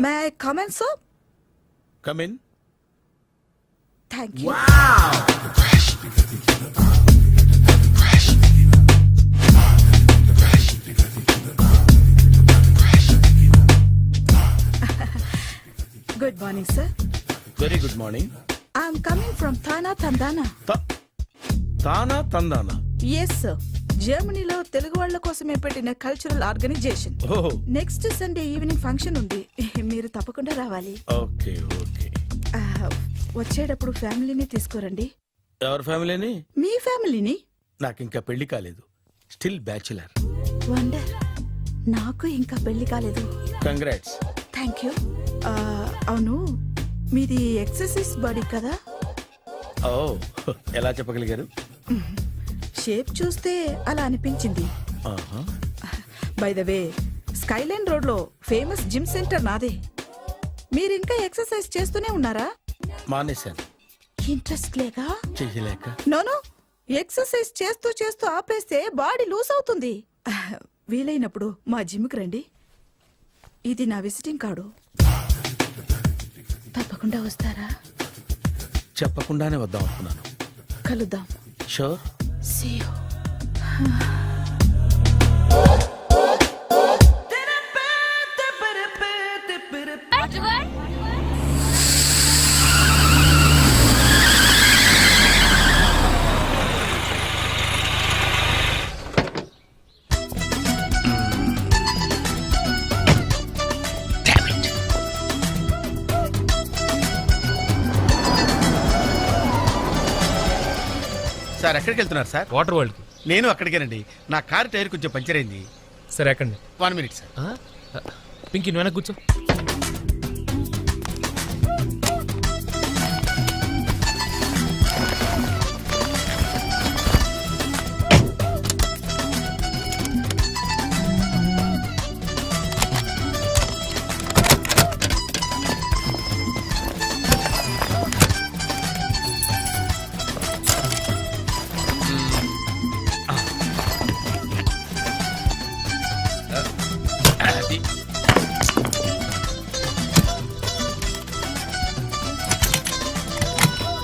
May I come in sir? Come in. Thank you. Good morning sir. Very good morning. I'm coming from TANA తందానా. తానా తందానా? Yes sir, జర్మనీలో తెలుగు వాళ్ళ కోసమే పెట్టిన cultural organization. Next Sunday evening function ఉంది, మీరు తప్పకుండా రావాలి. Okay okay. వచ్చేటప్పుడు ఫ్యామిలీని తీసుకురండి. ఎవరి ఫ్యామిలీని? మీ ఫ్యామిలీని. నాకు ఇంకా పెళ్లి కాలేదు, స్టిల్ బ్యాచులర్. వండర్, నాకు ఇంకా పెళ్లి కాలేదు. కంగ్రాట్స్. Thank you. అవును, మీది ఎక్సర్సైజ్ బాడీ కదా? ఓ, ఎలా చెప్పగలిగారు? షేప్ చూస్తే అలా అనిపించింది. By the way, Skyline road లో ఫేమస్ జిమ్ సెంటర్ నాదే. మీరు ఇంకా ఎక్సర్సైజ్ చేస్తూనే ఉన్నారా? మానేశాను. ఇంట్రెస్ట్ లేక? చెయ్యలేక. నోను, ఎక్సర్సైజ్ చేస్తూ చేస్తూ ఆపేస్తే బాడీ లూజ్ అవుతుంది. వీలైనప్పుడు మా జిమ్కి రండి. ఇది నా విజిటింగ్ కార్డు. తప్పకుండా వస్తారా? చెప్పకుండానే వద్దాం అనుకున్నాను. కలుద్దాం. షూర్. See you. సార్ ఎక్కడికి వెళ్తున్నారు సార్? వాటర్ వరల్డ్ కి. నేను అక్కడికేనండి. నా కార్ టైర్ కొంచెం పంచర్ అయింది. సరే ఎక్కండి. 1 minute సార్. పింకీ నువ్వు వెనక్కి కూర్చో.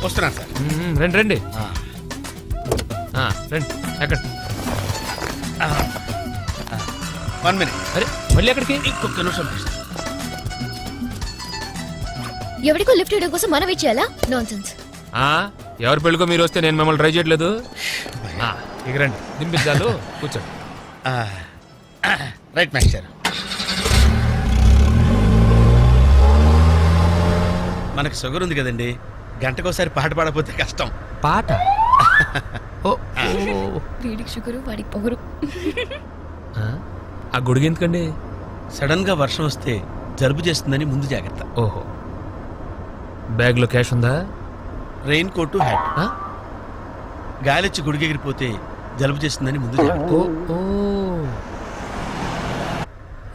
వస్తున్నాను సార్. రండి రండి రండి. ఎక్కండి. 1 minute. అరే మళ్ళీ ఎక్కడికి? ఇంకొక నిమిషం ప్లీజ్. ఎవరికో లిఫ్ట్ ఇవ్వడం కోసం మనం ఇచ్చేయాలా? నాన్సెన్స్. ఎవరి పెళ్ళికో మీరు వస్తే నేను మిమ్మల్ని ట్రై చేయట్లేదు. ఇక రండి, దింపించాలు. కూర్చోండి. Right master. మనకు షుగర్ ఉంది కదండి, గంటకోసారి పాట పాడకపోతే కష్టం. పాట? వీడికి షుగరు, వాడికి పొగరు. ఆ గొడుగు ఎందుకండి? సడన్ గా వర్షం వస్తే జలుబు చేస్తుందని ముందు జాగ్రత్త. ఓహో, బ్యాగ్ లో క్యాష్ ఉందా? Rain coat, hat. గాలిచ్చి గుడిగెగిరిపోతే జలుబు చేస్తుందని ముందు జాగ్రత్త.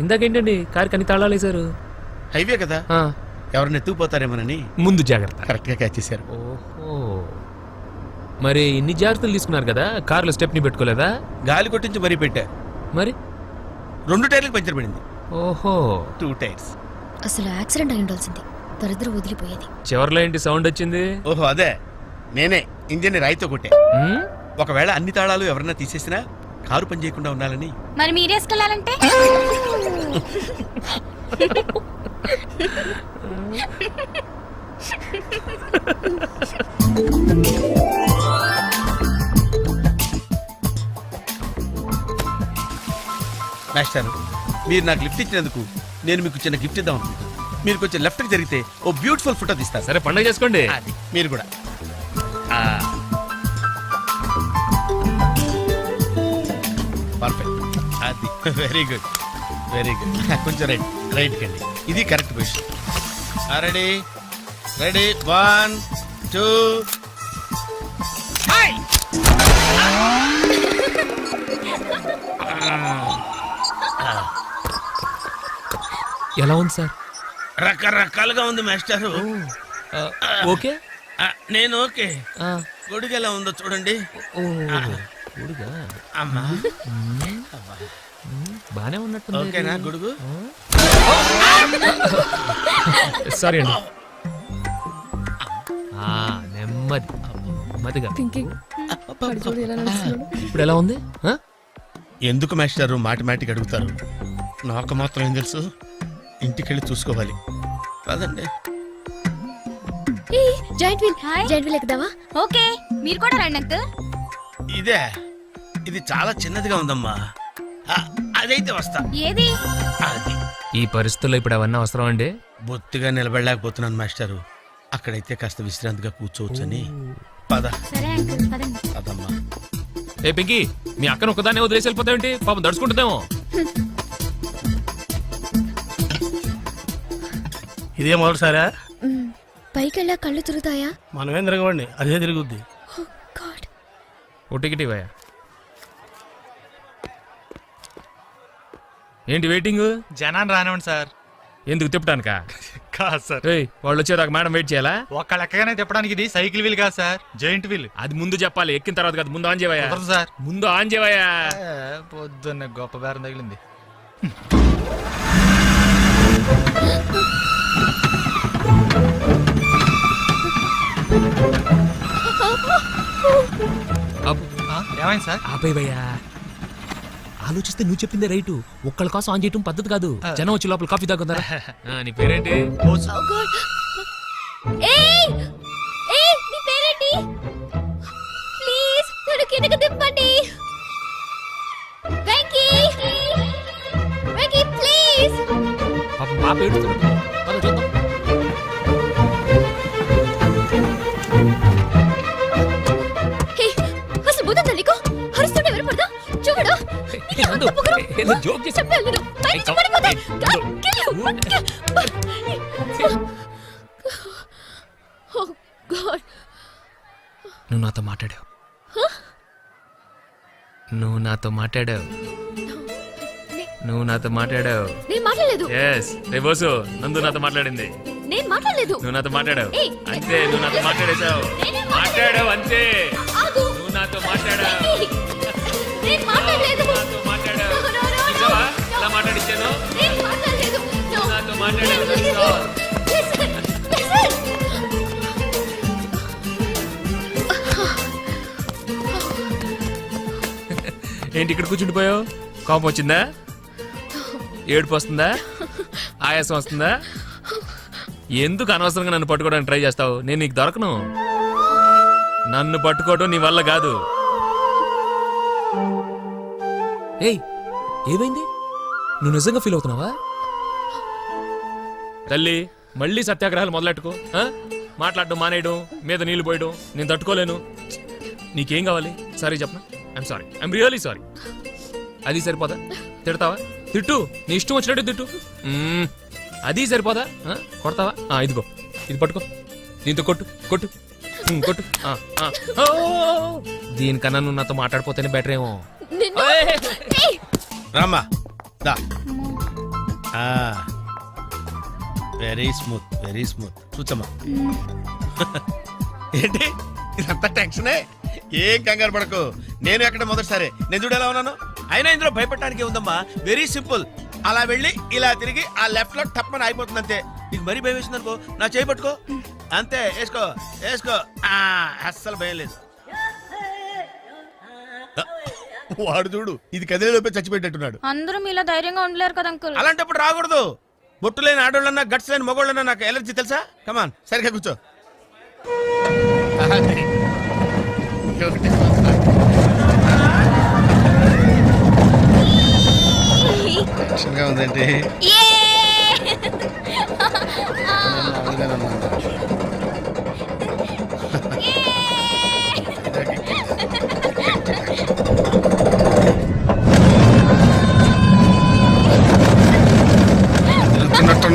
ఇందాకేంటండి కారుకి అన్ని తాళాలు వేశారు? హైవే కదా, ఎవరిని ఎత్తుకుపోతారేమోనని ముందు జాగ్రత్త. కరెక్ట్ గా క్యాచ్ చేశారు. ఓహో, మరి ఇన్ని జాగ్రత్తలు తీసుకున్నారు కదా, కారులో స్టెప్ని పెట్టుకోలేదా? గాలి కొట్టించి మరీ పెట్టా. మరి 2 టైర్లకు పంచర్ పడింది. ఓహో, 2 టైర్స్. అసలు యాక్సిడెంట్ అయి ఉండాల్సింది, దరిద్రం వదిలిపోయేది. చివర్లో ఏంటి సౌండ్ వచ్చింది? ఓహో అదే, నేనే ఇంజిన్ రాయితో కొట్టే. ఒకవేళ అన్ని తాళాలు ఎవరన్నా తీసేసినా కారు పని చేయకుండా ఉండాలని. మరి మీరేసుకెళ్ళాలంటే? మాస్టర్, మీరు నాకు లిఫ్ట్ ఇచ్చినందుకు నేను మీకు చిన్న గిఫ్ట్ ఇద్దాం అనుకుంటున్నాను. మీరు కొంచెం లెఫ్ట్కి జరిగితే ఓ బ్యూటిఫుల్ ఫోటో తీస్తారు. సరే పండుగ చేసుకోండి. అది మీరు కూడా. పర్ఫెక్ట్. అది వెరీ గుడ్, వెరీ గుడ్. కొంచెం రైట్ కండి, ఇది కరెక్ట్ పొజిషన్. Ready ready 1 2. ఎలా ఉంది సార్? రకరకాలుగా ఉంది మాస్టారు. ఓకే, నేను ఓకే. గొడుగు ఎలా ఉందో చూడండి. గొడుగా? అమ్మా బానే ఉన్నట్టు. ఓకేనా గొడుగు? సారీ అండి. నెమ్మది నెమ్మదిగా. ఇప్పుడు ఎలా ఉంది? ఎందుకు మాస్టారు మాటిమాటికి అడుగుతారు? నాకు మాత్రం ఏం తెలుసు, ఇంటికెళ్ళి చూసుకోవాలి. కాదండి జాయింట్ వీల్ ఎక్కుదావా? ఓకే, మీరు కూడా రండి అంకుల్. ఇదే, ఇది చాలా చిన్నదిగా ఉందమ్మా. అదైతే వస్తా. ఏది? అది ఈ పరిస్థితుల్లో ఇప్పుడు అవన్నీ అవసరం అండి? బొత్తిగా నిలబడలేకపోతున్నాను మాస్టారు. అక్కడైతే కాస్త విశ్రాంతిగా కూర్చోవచ్చని. పద. సరే అంకుల్, పదండి. పదమ్మా. ఏ పింకీ, మీ అక్కను ఒక్కదాన్ని వదిలేసి వెళ్ళిపోతావేంటి? పాపం దడుచుకుంటుందేమో. ఇదే మొదటిసారా? పైకెళ్ళా కళ్ళు తిరుగుతాయా? మనమేం తిరగవండి, అదే తిరుగుద్ది. Oh God. ఓ టికెట్ ఇవ్వయా. ఏంటి వెయిటింగ్? జనాన్ని రానివ్వండి సార్. ఎందుకు తిప్పటానికా? కాదు సార్, ఏయ్, వాళ్ళు వచ్చేదాకా మేడం వెయిట్ చేయాలా? ఒక్క లెక్కగానే తిప్పడానికి ఇది సైకిల్ వీల్ కాదు సార్, జైంట్ వీల్. అది ముందు చెప్పాలి, ఎక్కిన తర్వాత కాదు. ముందు ఆన్ చేయవయ్యా. కుదరదు సార్. ముందు ఆన్ చేయవయ్యా. పొద్దున్న గొప్ప బేరం తగిలింది. ఏమైంది సార్? ఆపేవయ్యా. ఆలోచిస్తే నువ్వు చెప్పిందే రైటు. ఒక్కళ్ళ కోసం ఆన్ చేయటం పద్ధతి కాదు. జనం వచ్చి లోపల కాఫీ తాగుతారా? నీ పేరేంటి? Oh God. ఏయ్! ఏయ్, నీ పేరేంటి? ప్లీజ్ నన్ను కిందకి దింపండి. వెంకీ! వెంకీ, ప్లీజ్. పాపం పాప ఏడుస్తుంది. పద చూద్దాం. హే, అసలు బుద్ధుందా నీకు? అరుస్తుంటే వినపడదా? చూడు. నందు, ఏదో జోక్ చేశా. చెప్పాను నేను. పైనుంచి పడిపోతా. Oh God. నువ్వు నాతో మాట్లాడావు. నువ్వు నాతో మాట్లాడావు. నువ్వు నాతో మాట్లాడావు. నేను మాట్లాడలేదు. ఎస్, రే బోసు, నందు నాతో మాట్లాడింది. నేను మాట్లాడలేదు. నువ్వు నాతో మాట్లాడావు. ఏయ్, అంతే, నువ్వు నాతో మాట్లాడేశావు. మాట్లాడావు అంతే. ఆగు. నువ్వు నాతో మాట్లాడావు. నేను మాట్లాడలేదు. నాతో మాట్లాడావు. No, no, no, no. చూసావా? ఇలా మాట్లాడించాను. నేను మాట్లాడలేదు. No. నువ్వు నాతో మాట్లాడావు. Listen, listen. ఏంటి ఇక్కడ కూర్చుండిపోయావు? కోపం వచ్చిందా? ఏడుపు వస్తుందా? ఆయాసం వస్తుందా? ఎందుకు అనవసరంగా నన్ను పట్టుకోవడానికి ట్రై చేస్తావు? నేను నీకు దొరకను. నన్ను పట్టుకోవడం నీ వల్ల కాదు. ఏయ్, ఏమైంది? నువ్వు నిజంగా ఫీల్ అవుతున్నావా? తల్లి, మళ్ళీ సత్యాగ్రహాలు మొదలెట్టుకో. మాట్లాడడం మానేయడం, మీద నీళ్లు పోయడం నేను తట్టుకోలేను. నీకేం కావాలి? సారీ చెప్పనా? I'm sorry, I'm really sorry. అది సరిపోదా? తిడతావా? తిట్టు, నీ ఇష్టం వచ్చినట్టు తిట్టు. అది సరిపోదా? కొడతావా? ఇదిగో, ఇది పట్టుకో, దీంతో కొట్టు కొట్టు కొట్టు. దీనికన్నా నువ్వు నాతో మాట్లాడిపోతేనే బెటర్ ఏమో. రామ్మా, దా. Very smooth, very smooth. చూచమ్మా. ఏంటి ఇదంతా టెన్షనే? ఏం కంగారు పడకు. నేను ఎక్కడ మొదటిసారి, నేను చూడు ఎలా ఉన్నాను. అయినా ఇందులో భయపడటానికి ఉందమ్మా. Very simple. అలా వెళ్ళి ఇలా తిరిగి ఆ లెఫ్ట్ లో టప్పని అయిపోతుంది అంతే. నీకు మరీ భయం వేసింది అనుకో, నా చేయి పట్టుకో అంతే. వేసుకో వేసుకో. అస్సలు భయం లేదు. వాడు చూడు, ఇది కదిలేలోపే చచ్చిపెట్టేట్టున్నాడు. అందరూ మీలో ధైర్యంగా ఉండలేరు కదా అంకుల్. అలాంటప్పుడు రాకూడదు. బొట్టు లేని ఆడోళ్ళన్నా, గట్స్ లేని మగోళ్ళన్నా నాకు ఎలర్జీ తెలుసా? కమాన్, సరిగ్గా కూర్చో. టెన్షన్గా ఉందండి.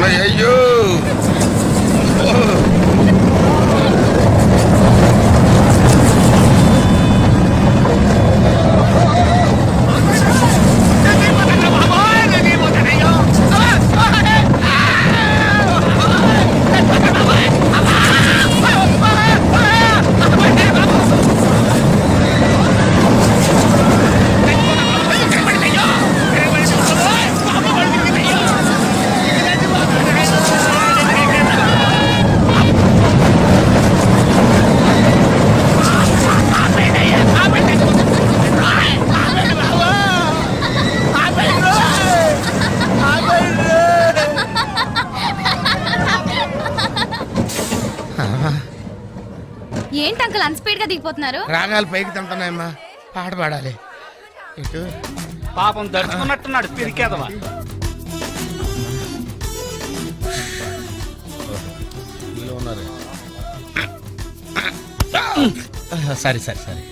అయ్యో, ఏంటి అంకుల్ అన్ స్పీడ్ గా దిగిపోతున్నారు? రాగాలు పైకి తింటున్నాయమ్మా, పాట పాడాలి. ఇటు పాపం దడుచుకున్నట్టున్నాడు పిరికేదవా. వీళ్ళు ఉన్నారు. సరే సరే సరే.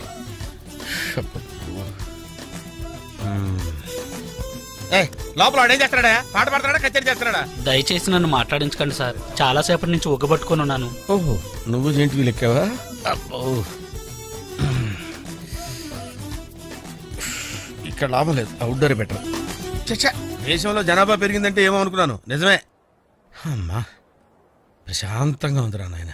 లోపల వాడు ఏం చేస్తున్నాడా? పాట పాడుతున్నాడా, కచేరీ చేస్తున్నాడా? దయచేసి నన్ను మాట్లాడించకండి సార్, చాలా సేపటి నుంచి ఉగ్గబట్టుకొని ఉన్నాను. ఓహో, నువ్వు జెంటి వీళ్ళు ఎక్కావా? అబ్బో, ఇక్కడ లాభం లేదు, అవుట్డోర్ బెటర్. చచ్చా, దేశంలో జనాభా పెరిగిందంటే ఏమో అనుకున్నాను, నిజమే. అమ్మా, ప్రశాంతంగా ఉందిరా నాయన.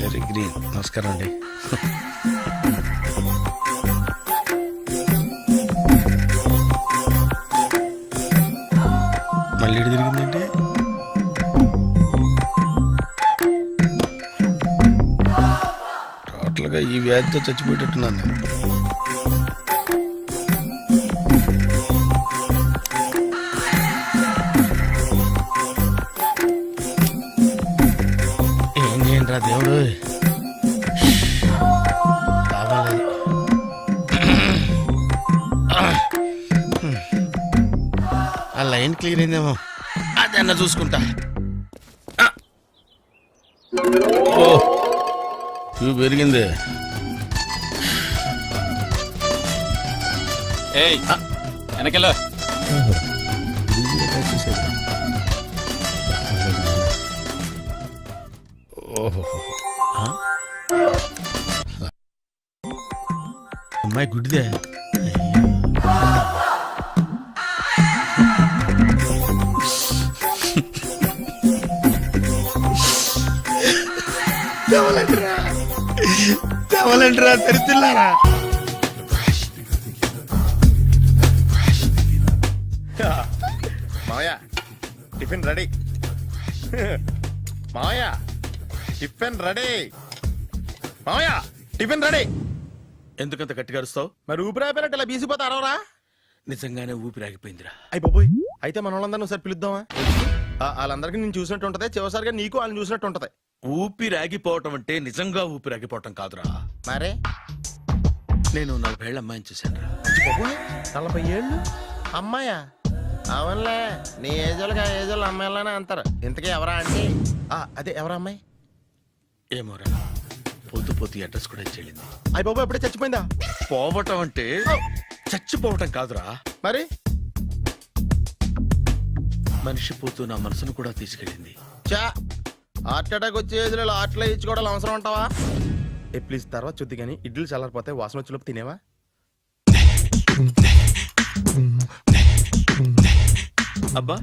Very green. నమస్కారం అండి. మళ్ళీ ఇటు తిరిగిందంటే టోటల్గా ఈ వ్యాధితో చచ్చిపోయేటట్టున్నాను నేను. ఏం చేయండిరా దేవుడు, కావాలి. ఆ లైన్ క్లియర్ అయిందేమో, అదన్నా చూసుకుంటా. ఓ, ఇవి పెరిగింది. వెనకెళ్ళ ఓహో, అమ్మాయి గుడ్డిదే. తెవలంటరా తెరుతున్నారా? మావయ్య టిఫిన్ రెడీ. మావయ్య టిఫిన్ రెడీ. మావయ్య టిఫిన్ రెడీ. ఎందుకంత గట్టిగా అరుస్తావు? మరి ఊపిరాయిపోయినట్టు ఇలా బీసిపోతే అరవరా? నిజంగానే ఊపిరాగిపోయిందిరా. అయిపోయి అయితే మన వాళ్ళందరినీ ఒకసారి పిలుద్దామా? వాళ్ళందరికీ నేను చూసినట్టు ఉంటది, చివరిసారిగా నీకు వాళ్ళని చూసినట్టు ఉంటది. ఊపిరాగిపోవటం అంటే నిజంగా ఊపిరాగిపోవటం కాదురా. మరే నేను 40 ఏళ్ళ అమ్మాయిని చూశాను. 40 ఏళ్ళు అమ్మాయా? అవునులే, నీ ఏజోళ్ళకి ఆ ఏజోళ్ళు అమ్మాయిలానే అంటారు. ఇంతకీ ఎవరా అంటే? అదే ఎవరా అమ్మాయి? ఏమోరా, పొద్దు పొద్దు అడ్రస్ కూడా చెల్లింది. అయిపోయి ఎప్పుడే చచ్చిపోయిందా? పోవటం అంటే చచ్చిపోవటం కాదురా, మరి మనిషి పోతూ నా మనసును కూడా తీసుకెళ్ళింది. చా, హార్ట్ అటాక్ వచ్చే ఏజ్లో హార్ట్లో ఇచ్చుకోవడం అవసరం ఉంటావా? ప్లీజ్ తర్వాత చుద్ది కానీ ఇడ్లీ చల్లారిపోతే వాసన వచ్చేలోపు తినేవా? అబ్బా,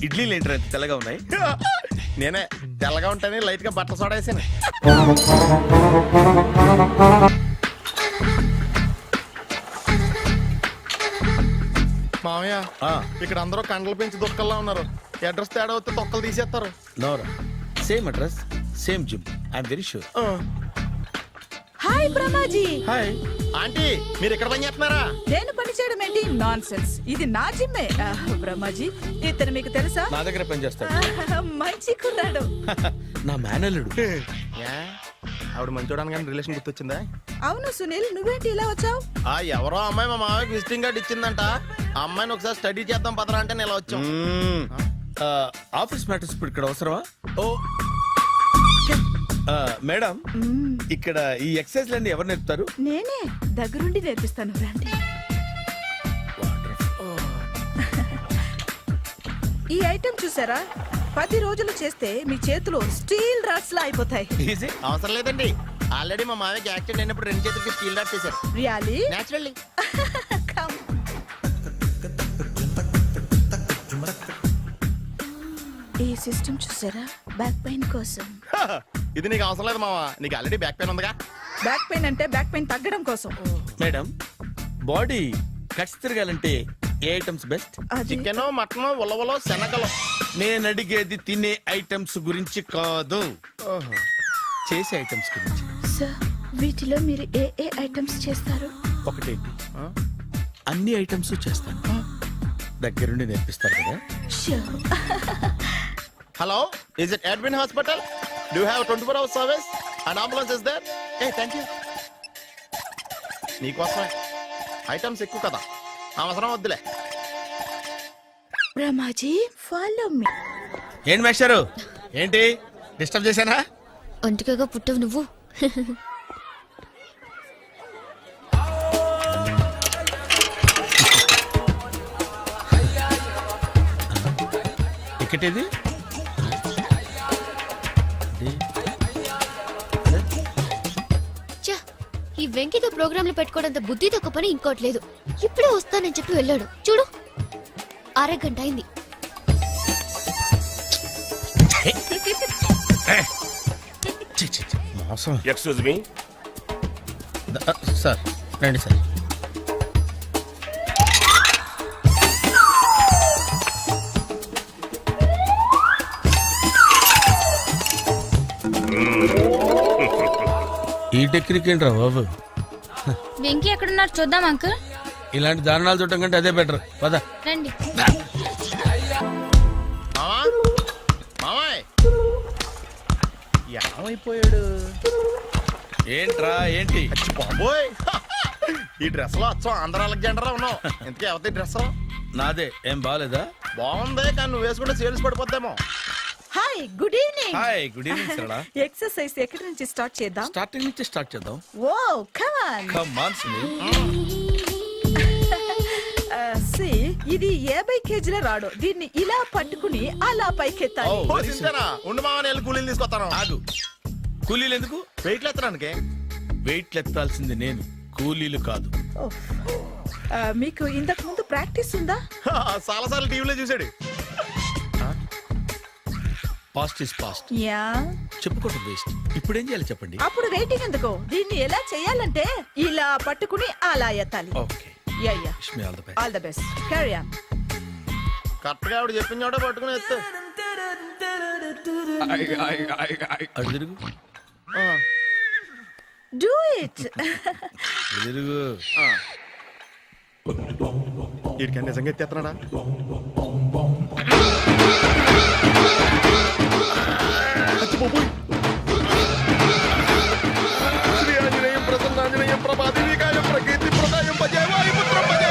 ఇడ్లీలు ఏంట్రా ఇంత తెల్లగా ఉన్నాయి? నేనే తెల్లగా ఉంటానే లైట్ గా బట్టలు సోడా వేసాను. మామయ్య, ఇక్కడ అందరూ కండలు పెంచి దుక్కల్లా ఉన్నారు. అడ్రస్ తేడా వస్తే తొక్కలు తీసేస్తారు. నోరా, same address same gym, I'm very sure. Hi Brahmaji. Hi aunty, మీరు ఇక్కడ పని చేస్తున్నారా? నేను పని చేయడం ఏంటి? నాన్ సెన్స్, ఇది నా జిమ్మే. బ్రహ్మాజీ, ఇతను మీకు తెలుసా? నా దగ్గర పని చేస్తాడు. మంచి కుర్రాడు. నా మేనల్లుడు. ఆవిడ మంచోడానికి కానీ రిలేషన్ గుర్తొచ్చిందా? అవును సునీల్, నువ్వేంటి ఇలా వచ్చావు? ఎవరో అమ్మాయి మా మామయ్యకి విజిటింగ్ కార్డు ఇచ్చిందంట. ఆ అమ్మాయిని ఒకసారి స్టడీ చేద్దాం పదరా అంటే నేను ఇలా వచ్చాం. ఆఫీస్ మ్యాటర్స్ ఇప్పుడు ఇక్కడ అవసరమా? ఓ మేడం, ఇక్కడ ఈ ఎక్సర్సైజ్ లన్నీ ఎవరు నేర్పుతారు? నేనే దగ్గరుండి నేర్పిస్తాను, రండి. ఈ ఐటెం చూసారా? 10 రోజులు చేస్తే మీ చేతులు స్టీల్ రాట్స్ లా అయిపోతాయి. అవసరం లేదండి, ఆల్రెడీ మా మామయ్యకి యాక్సిడెంట్ అయినప్పుడు 2 చేతులకి స్టీల్ డాట్ చేశారు. రియాలీ? నేచురల్లీ. ఈ సిస్టమ్ చూసారా? బ్యాక్ పెయిన్ కోసం. ఇది నీకు అవసరం లేదు మావా, నీకు ఆల్రెడీ బ్యాక్ పెయిన్ ఉందిగా. బ్యాక్ పెయిన్ అంటే బ్యాక్ పెయిన్ తగ్గడం కోసం. మేడం, బాడీ కట్స్ తిరగాలంటే ఏ ఐటమ్స్ బెస్ట్? చికెన్, మటన్, ఉలవలో, శనగలు. నేను అడిగేది తినే ఐటమ్స్ గురించి కాదు. చేసే ఐటమ్స్ గురించి. సార్ వీటిలో మీరు ఏ ఏ ఐటమ్స్ చేస్తారు? ఒకటేంటి, అన్ని ఐటమ్స్ చేస్తాను. దగ్గరుండి నేర్పిస్తారు కదా. Sure. Hello, is it admin hospital? Do have 24 hours service and ambulance is there? Ah thank you. నీకోసమే ఐటమ్స్ ఎక్కువ కదా, అవసరం వద్దులే. Ramaji follow me. ఏంటి మేస్టారు, ఏంటి డిస్టర్బ్ చేశానా? ఒంటికగా పుట్టవు నువ్వు. టికెట్ ఇది? ఛ, ఈ వెంకితో ప్రోగ్రాంలు పెట్టుకోవడంత బుద్ధి తక్కువ పని ఇంకోటి లేదు. ఇప్పుడే వస్తానని చెప్పి వెళ్ళాడు చూడు, అరగంట అయింది. ఛీ, ఛీ, ఛీ, మోసం. ఎక్స్క్యూజ్ మీ, సార్ రండి సార్. ఈ టెక్నిక్ ఏంట్రా బాబు? వెంకీ ఎక్కడున్నారు చూద్దాం అంకుల్. ఇలాంటి దారుణాలు చూడటం కంటే అదే బెటర్. పద. రండి. మావా, మావాయ్ ఏమైపోయాడు? ఏంట్రా ఏంటి? అచ్చి బాబోయ్, ఈ డ్రెస్ లో అచ్చం ఆంధ్ర అలెగ్జాండర్ లో ఉన్నావు. ఇంతకీ ఎవరి డ్రెస్? నాదే. ఏం బాగాలేదా? బాగుంది, కానీ నువ్వు వేసుకుంటే సేల్స్ పడిపోద్దేమో. Hi, good evening. Hi, good evening Sarala. Exercise ఎక్కడి నుంచి స్టార్ట్ చేద్దాం? స్టార్టింగ్ నుంచి స్టార్ట్ చేద్దాం. Oh come on. Come on Sunil. ఇది 50 కేజీల రాడు. దీన్ని ఇలా పట్టుకుని అలా పైకెత్తాలి. Oh. ఓ, సింతేనా? ఉండు మావా, నేను కూలీలు తీసుకొస్తాను. ఆగు. కూలీలు ఎందుకు? వెయిట్లు ఎత్తడానికి. వెయిట్ ఎత్తాల్సింది నేను, కూలీలు కాదు. ఓఫ్. మీకు ఇంతకు ముందు ప్రాక్టీస్ ఉందా? చాలా సార్లు టీవీలో చూసాడు. Past is past. యా. చెప్పుకోవడం వేస్ట్. ఇప్పుడు ఏం చేయాలి చెప్పండి. అప్పుడు వెయిటింగ్ ఎందుకు? దీన్ని ఎలా చేయాలంటే ఇలా పట్టుకుని అలా ఎత్తాలి. Okay. Yeah yeah. Wish me all the best. All the best. Carry on. Correct గా ఆవిడ చెప్పిన చోట పట్టుకుని ఎత్తు. అడు తిరుగు. Do it. అడు తిరుగు. వీడికి నిజంగా ఎత్తేస్తున్నాడా? శ్రీ ఆంజనేయం ప్రసన్నాంజనేయం ప్రభాదేవికాయం ప్రకీర్తి ప్రదాయం భజే వాయుపుత్రం భజే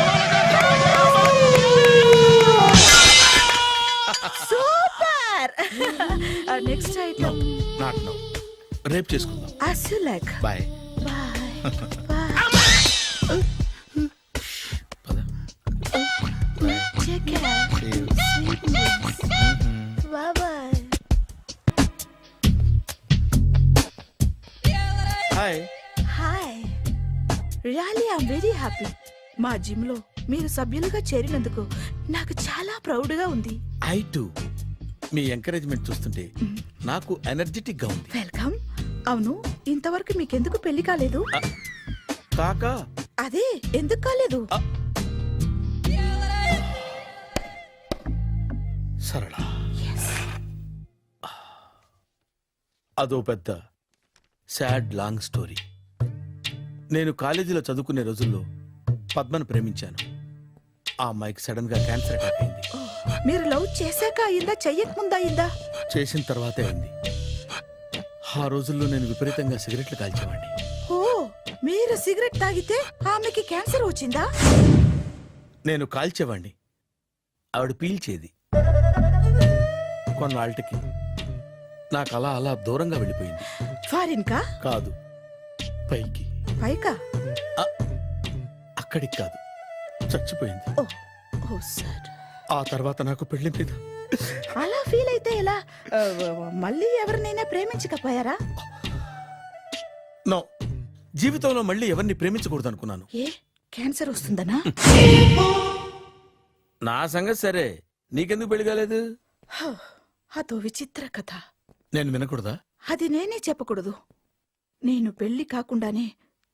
super. Next item. Not now. రేపు చేసుకుందాం. as you like. Bye. Bye. Bye. పద. Take care. See you. Sweet dreams. Bye bye. Hi. Hi. Really I'm very happy. మా జిమ్ లో మీరు సభ్యులుగా చేరినందుకు నాకు చాలా ప్రౌడ్ గా ఉంది. I to. మీ ఎంకరేజ్మెంట్ చూస్తుంటే నాకు ఎనర్జెటిక్ గా ఉంది. వెల్కమ్. అవును, ఇంతవరకు మీకెందుకు పెళ్లి కాలేదు? కాకా. అదే ఎందుకు కాలేదు? సరళ, అదో పెద్ద సాడ్ లాంగ్ స్టోరీ. నేను కాలేజీలో చదువుకునే రోజుల్లో పద్మను ప్రేమించాను. ఆ అమ్మాయికి సడన్ గా క్యాన్సర్ అటాక్ అయింది. మీరు లవ్ చేశాక అయిందా, చెయ్యక ముందా అయిందా? చేసిన తర్వాతే అయింది. ఆ రోజుల్లో నేను విపరీతంగా సిగరెట్లు కాల్చేవాడిని. ఓ, మీరు సిగరెట్ తాగితే ఆమెకి క్యాన్సర్ వచ్చిందా? నేను కాల్చేవాడిని, ఆవిడ పీల్చేది. కొన్నాళ్ళకి నాకు అలా అలా దూరంగా వెళ్ళిపోయింది. ఫారిన్ కా? కాదు, పైకి. పైకా? అక్కడికి కాదు, చచ్చిపోయింది. ఓ, ఓ సార్. ఆ తర్వాత నాకు పెళ్లి మీద అలా ఫీల్ అయితే ఎలా? మళ్ళీ ఎవరినైనా ప్రేమించకపోయారా? నో, జీవితంలో మళ్ళీ ఎవరిని ప్రేమించకూడదు అనుకున్నాను. ఏ, క్యాన్సర్ వస్తుందనా? నా సంగతి సరే, నీకెందుకు పెళ్లి కాలేదు? అదో విచిత్ర కథ. నేను వినకూడదా? అది నేనే చెప్పకూడదు. నేను పెళ్లి కాకుండానే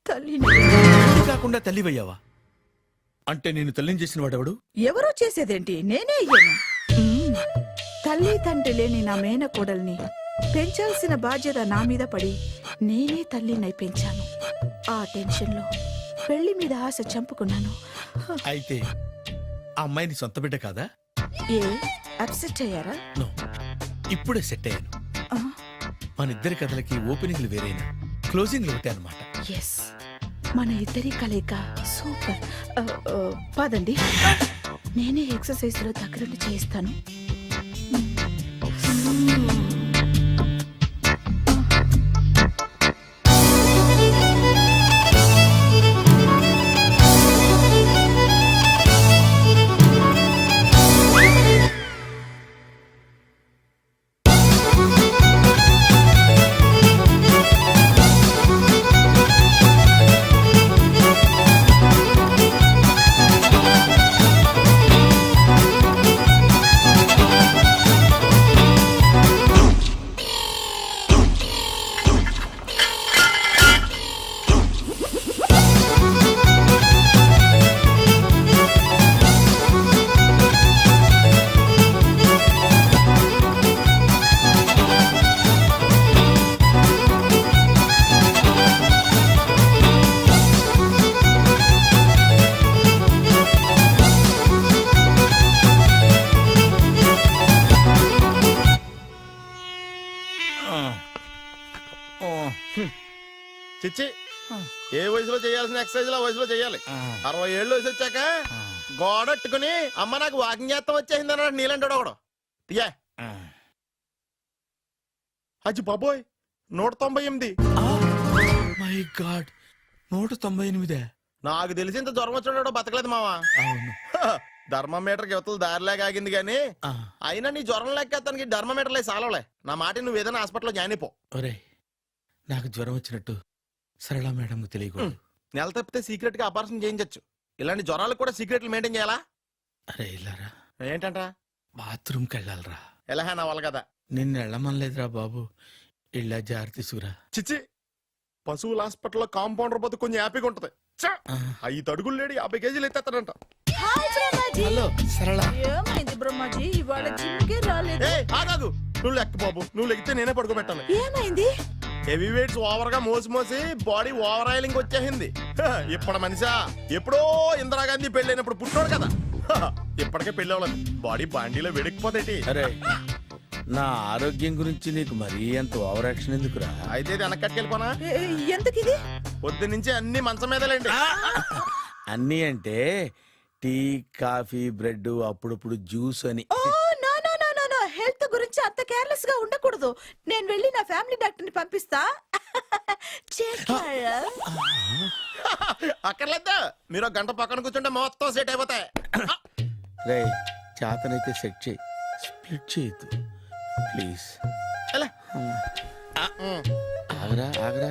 తల్లిని. పెళ్లి కాకుండా తల్లివయ్యావా? అంటే నేను తల్లిని చేసిన వాడెవడు? ఎవరో చేసేదేంటి, నేనే అయ్యాను. తల్లి తండ్రి లేని నా మేనకోడల్ని పెంచాల్సిన బాధ్యత నా మీద పడి నేనే తల్లినై పెంచాను. ఆ టెన్షన్లో పెళ్లి మీద ఆశ చంపుకున్నాను. అయితే ఆ అమ్మాయిని సొంత బిడ్డ కాదా? ఏ అప్సెట్ అయ్యారా? నో, ఇప్పుడే సెట్ అయ్యాను. ఆ, మన ఇద్దరి కథలకి ఓపెనింగ్లు వేరైనా క్లోజింగ్లు ఒకటే అనమాట. ఎస్, మన ఇద్దరి కలయిక సూపర్. పదండి, నేనే ఎక్సర్సైజ్ లో దగ్గరుండి చేయిస్తాను. చిచ్చి, ఏ వయసులో చేయాల్సిన ఎక్సర్సైజ్ ఆ వయసులో చేయాలి. 60 ఏళ్ళు వయసు వచ్చాక గోడట్టుకుని అమ్మ నాకు వాకింగ్ చేస్తాం వచ్చేసింది అన్నాడు నీలంటాడు ఒకడు. తీయా అజ్జి బాబోయ్, 198. My God, 198. నాకు తెలిసి ఇంత జ్వరం వచ్చాడు బతకలేదు మావా. అవును. ధర్మమీటర్ యువతలు దారిలాగా ఆగింది గానీ ఆ, అయినా నీ జ్వరం లెక్కేస్తానికి ధర్మమీటర్లే సాలవలే. నా మాట నువ్వు ఏదైనా హాస్పిటల్లో జాయిన్ అయిపో. ఒరేయ్, నాకు జ్వరం వచ్చినట్టు సరళ మేడంకు తెలియకూడదు. నెల తప్పితే సీక్రెట్ గా ఆపరేషన్ చేయించచ్చు. ఇలాంటి జ్వరాలకు కూడా సీక్రెట్లు మెయింటైన్ చేయాలా? అరే ఇల్లారా, ఏంటంట? బాత్రూమ్కి వెళ్ళాలరా. ఎలా నా వాళ్ళ కదా. నిన్ను వెళ్ళమనలేదురా బాబు, ఇళ్ళ జారి తీసుకురా. చిచ్చి, పశువుల హాస్పిటల్లో కాంపౌండర్ బతు కొంచెం హ్యాపీగా ఉంటది. 5 అడుగులు లేడి 50 కేజీలు ఎత్తేస్తాడంట. హాయ్ బ్రహ్మాజీ. హలో సరళ. ఏమైంది బ్రహ్మాజీ, ఇవాళ జిమ్కే రాలేదు? ఏ ఆగాగు, నువ్వు లెక్క బాబు, నువ్వు లెక్కితే నేనే పడుకోబెట్టాలి. ఏమైంది? హెవీ వెయిట్స్ ఓవర్ గా మోసి మోసి బాడీ ఓవర్ ఆయిలింగ్ వచ్చేసింది. ఇప్పుడు మనిషా ఎప్పుడో ఇందిరాగాంధీ పెళ్ళైనప్పుడు పుట్టాడు కదా, ఇప్పటికే పెళ్ళి అవ్వలేదు. బాడీ బాండీలో వెడికిపోతేటి. అరే, నా ఆరోగ్యం గురించి నీకు మరీ అంత ఓవర్ యాక్షన్ ఎందుకురా? అయితే ఇది వెనక్కట్టుకెళ్ళిపోనా? ఎందుకిది? పొద్దు నుంచి అన్ని మంచం మీదలేండి. అన్నీ అంటే టీ, కాఫీ, బ్రెడ్, అప్పుడప్పుడు జ్యూస్ అని. Oh no no no no no, health గురించి అంత కేర్లెస్ గా ఉండకూడదు. నేను వెళ్ళి నా ఫ్యామిలీ డాక్టర్ ని పంపిస్తా. అక్కర్లేద్దా, మీరు 1 గంట పక్కన కూర్చుంటే మొత్తం సెట్ అయిపోతాయి. రే, చేతనైతే సెట్ చేయి, స్ప్లిట్ చేయొద్దు ప్లీజ్. ఎలా? ఆగరా ఆగరా.